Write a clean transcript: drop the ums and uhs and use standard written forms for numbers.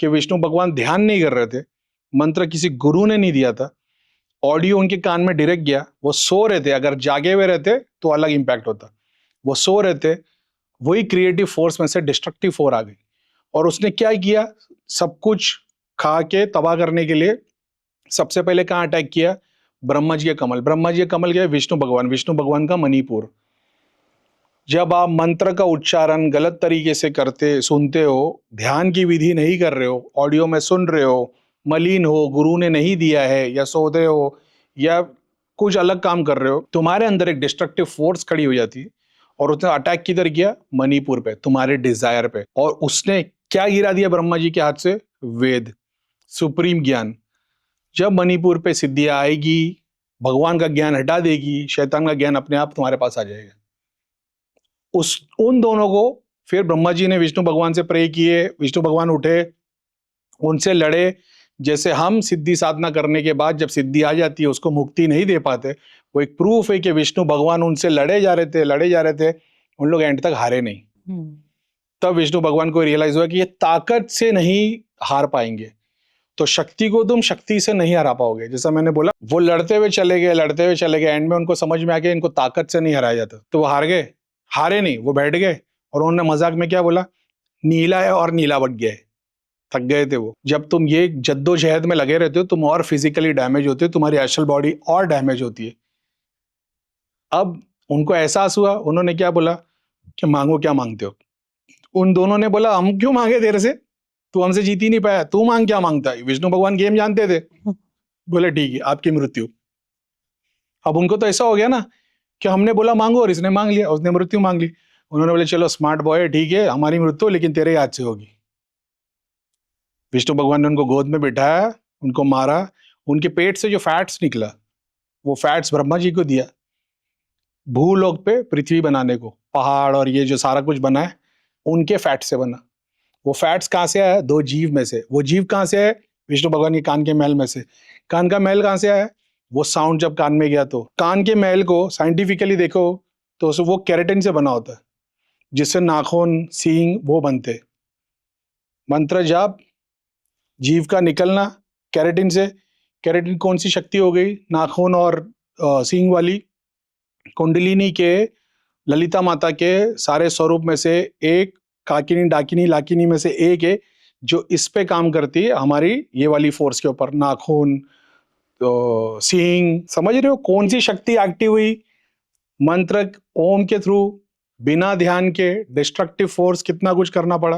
कि विष्णु भगवान ध्यान नहीं कर रहे थे, मंत्र किसी गुरु ने नहीं दिया था, ऑडियो उनके कान में डायरेक्ट गया, वो सो रहे थे, अगर जागे हुए रहते तो अलग इंपैक्ट होता, वो सो रहे थे, वही क्रिएटिव फोर्स में से डिस्ट्रक्टिव फोर्स आ गई और उसने क्या किया, सब कुछ खा के तबाह करने के लिए सबसे पहले कहाँ अटैक किया, ब्रह्मा जी के कमल। ब्रह्मा जी के कमल क्या है, विष्णु भगवान का मणिपुर। जब आप मंत्र का उच्चारण गलत तरीके से करते सुनते हो, ध्यान की विधि नहीं कर रहे हो, ऑडियो में सुन रहे हो, मलिन हो, गुरु ने नहीं दिया है, या सोते हो, या कुछ अलग काम कर रहे हो, तुम्हारे अंदर एक डिस्ट्रक्टिव फोर्स खड़ी हो जाती है और उसने अटैक किधर किया, मणिपुर पे, तुम्हारे डिजायर पे। और उसने क्या गिरा दिया ब्रह्मा जी के हाथ से, वेद, सुप्रीम ज्ञान। जब मणिपुर पे सिद्धियां आएगी, भगवान का ज्ञान हटा देगी, शैतान का ज्ञान अपने आप तुम्हारे पास आ जाएगा। उन दोनों को फिर ब्रह्मा जी ने विष्णु भगवान से प्रे किए, विष्णु भगवान उठे, उनसे लड़े। जैसे हम सिद्धि साधना करने के बाद जब सिद्धि आ जाती है उसको मुक्ति नहीं दे पाते, वो एक प्रूफ है कि विष्णु भगवान उनसे लड़े जा रहे थे, उन लोग एंड तक हारे नहीं। तब विष्णु भगवान को रियलाइज हुआ कि ये ताकत से नहीं हार पाएंगे, तो शक्ति को तुम शक्ति से नहीं हरा पाओगे। जैसा मैंने बोला, वो लड़ते हुए चले गए, एंड में उनको समझ में आ गया इनको ताकत से नहीं हराया जाता, तो वो हार गए। हारे नहीं, वो बैठ गए और उन्होंने मजाक में क्या बोला, नीला है और नीला बट गया है, थक गए थे वो। जब तुम ये जद्दोजहद में लगे रहते हो, तुम और फिजिकली डैमेज होते हो, तुम्हारी एस्ट्रल बॉडी और डैमेज होती है। अब उनको एहसास हुआ, उन्होंने क्या बोला कि मांगो, क्या मांगते हो। उन दोनों ने बोला हम क्यों मांगे तेरे से, तू हमसे जीत ही नहीं पाया, तू मांग, क्या मांगता है। विष्णु भगवान गेम जानते थे, बोले ठीक है आपकी मृत्यु। अब उनको तो ऐसा हो गया ना कि हमने बोला मांगो और इसने मांग लिया, उसने मृत्यु मांग ली। उन्होंने बोले चलो स्मार्ट बॉय, ठीक है हमारी मृत्यु लेकिन तेरे याद से होगी। विष्णु भगवान ने उनको गोद में बिठाया, उनको मारा, उनके पेट से जो फैट्स निकला वो फैट्स ब्रह्मा जी को दिया, भूलोक पे पृथ्वी बनाने को, पहाड़ और ये जो सारा कुछ बना है उनके फैट से बना। वो फैट्स कहाँ से आया, दो जीव में से। वो जीव कहाँ से है, विष्णु भगवान के कान के मैल में से। कान का मैल कहाँ से आया, वो साउंड जब कान में गया तो। कान के मैल को साइंटिफिकली देखो तो वो केराटिन से बना होता है, जिससे नाखून, सींग वो बनते। मंत्र जाप, जीव का निकलना केराटिन से। केराटिन कौन सी शक्ति हो गई, नाखून और सींग वाली। कुंडलिनी के, ललिता माता के सारे स्वरूप में से एक, काकिनी डाकिनी लाकिनी में से एक है जो इस पे काम करती है, हमारी ये वाली फोर्स के ऊपर, नाखून, तो सींग। समझ रहे हो कौन सी शक्ति एक्टिव हुई, मंत्र ओम के थ्रू, बिना ध्यान के डिस्ट्रक्टिव फोर्स कितना कुछ करना पड़ा।